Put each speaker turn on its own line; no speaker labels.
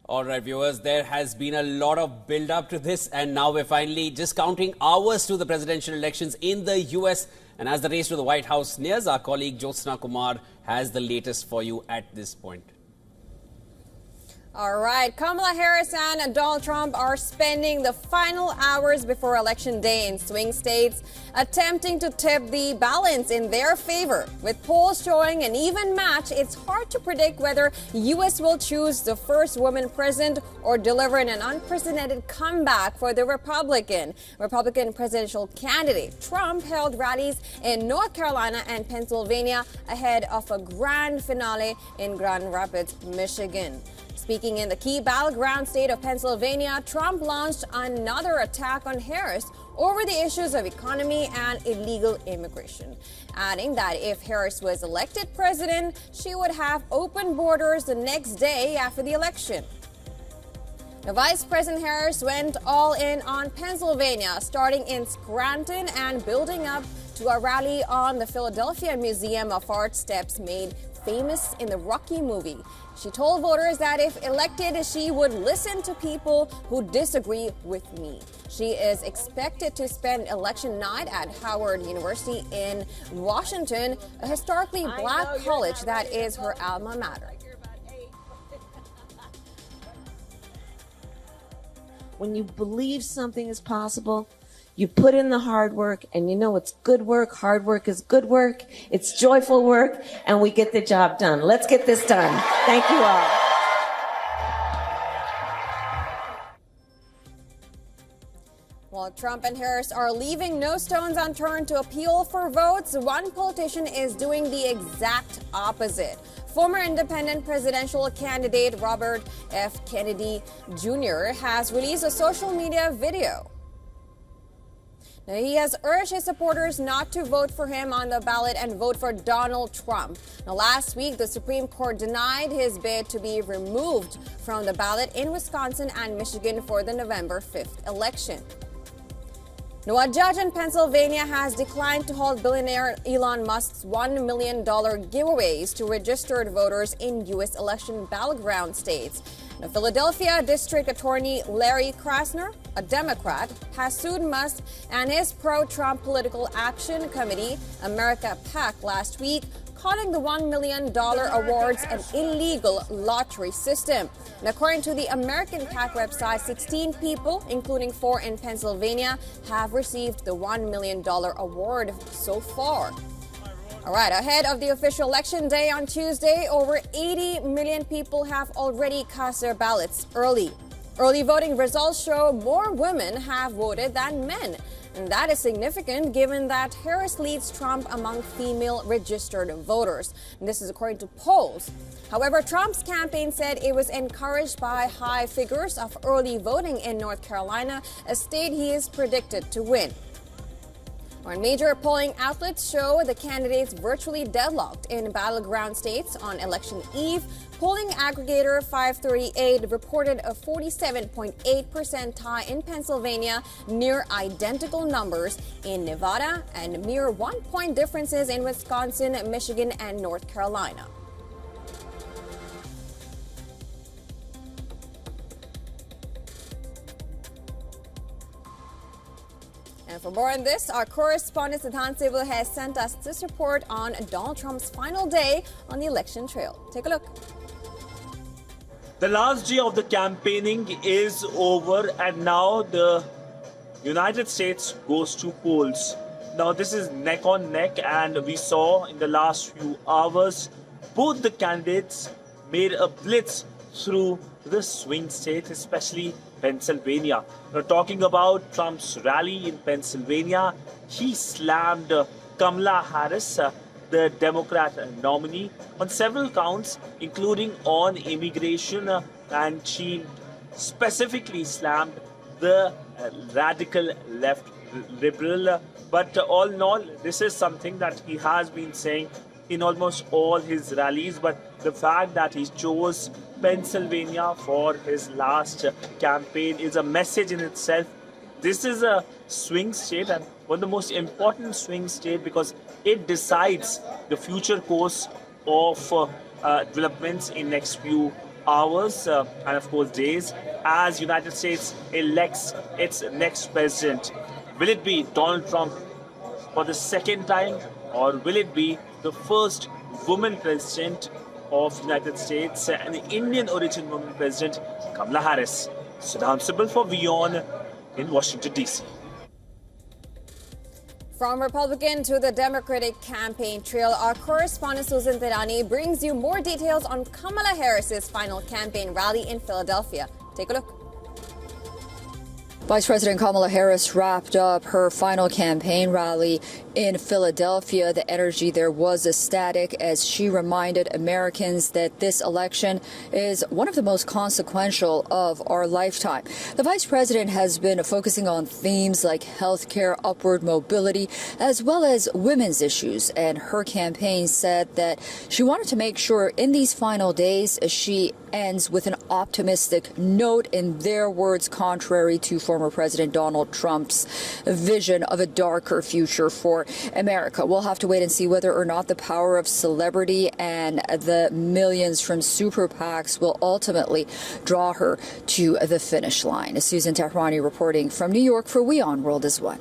All right, viewers, there has been a lot of build-up to this, and now we're finally just counting hours to the presidential elections in the U.S. And as the race to the White House nears, our colleague Jyotsna Kumar has the latest for you at this point.
All right, Kamala Harris and Donald Trump are spending the final hours before Election Day in swing states, attempting to tip the balance in their favor. With polls showing an even match, it's hard to predict whether U.S. will choose the first woman president or deliver an unprecedented comeback for the Republican presidential candidate. Trump held rallies in North Carolina and Pennsylvania ahead of a grand finale in Grand Rapids, Michigan. Speaking in the key battleground state of Pennsylvania, Trump launched another attack on Harris over the issues of economy and illegal immigration, adding that if Harris was elected president, she would have open borders the next day after the election. Now, Vice President Harris went all in on Pennsylvania, starting in Scranton and building up to a rally on the Philadelphia Museum of Art steps made famous in the Rocky movie. She told voters that if elected, she would listen to people who disagree with me. She is expected to spend election night at Howard University in Washington, a historically black college that is her alma mater.
When you believe something is possible, you put in the hard work, and you know it's good work. Hard work is good work. It's joyful work, and we get the job done. Let's get this done. Thank you all.
While Trump and Harris are leaving no stones unturned to appeal for votes, one politician is doing the exact opposite. Former independent presidential candidate Robert F. Kennedy Jr. has released a social media video. Now, he has urged his supporters not to vote for him on the ballot and vote for Donald Trump. Now, last week, the Supreme Court denied his bid to be removed from the ballot in Wisconsin and Michigan for the November 5th election. Now, a judge in Pennsylvania has declined to hold billionaire Elon Musk's $1 million giveaways to registered voters in U.S. election battleground states. Now, Philadelphia District Attorney Larry Krasner, a Democrat, has sued Musk and his pro-Trump Political Action Committee, America PAC, last week, calling the $1 million awards an illegal lottery system. And according to the American PAC website, 16 people, including 4 in Pennsylvania, have received the $1 million award so far. All right, ahead of the official election day on Tuesday, over 80 million people have already cast their ballots early. Early voting results show more women have voted than men. And that is significant given that Harris leads Trump among female registered voters. And this is according to polls. However, Trump's campaign said it was encouraged by high figures of early voting in North Carolina, a state he is predicted to win. Our major polling outlets show the candidates virtually deadlocked in battleground states on election eve. Polling aggregator 538 reported a 47.8% tie in Pennsylvania, near identical numbers in Nevada, and mere 1-point differences in Wisconsin, Michigan, and North Carolina. And for more on this, our correspondent Siddhant Sewell has sent us this report on Donald Trump's final day on the election trail. Take a look.
The last day of the campaigning is over, and now the United States goes to polls. Now this is neck on neck, and we saw in the last few hours both the candidates made a blitz through the swing states, especially Pennsylvania. Now, talking about Trump's rally in Pennsylvania, he slammed Kamala Harris, the Democrat nominee, on several counts, including on immigration, and she specifically slammed the radical left liberal. But all in all, this is something that he has been saying in almost all his rallies. But the fact that he chose Pennsylvania for his last campaign is a message in itself. This is a swing state, and one of the most important swing state because it decides the future course of developments in next few hours and of course days as United States elects its next president. Will it be Donald Trump for the second time, or will it be the first woman president of United States, an Indian origin woman president, Kamala Harris? Sudham Sibal for WION in Washington, D.C.
From Republican to the Democratic campaign trail, our correspondent Susan Tirani brings you more details on Kamala Harris's final campaign rally in Philadelphia. Take a look.
Vice President Kamala Harris wrapped up her final campaign rally in Philadelphia. The energy there was ecstatic as she reminded Americans that this election is one of the most consequential of our lifetime. The vice president has been focusing on themes like health care, upward mobility, as well as women's issues. And her campaign said that she wanted to make sure in these final days she ends with an optimistic note, in their words, contrary to former President Donald Trump's vision of a darker future for America. We'll have to wait and see whether or not the power of celebrity and the millions from super PACs will ultimately draw her to the finish line. Susan Tehrani reporting from New York for WION World is One.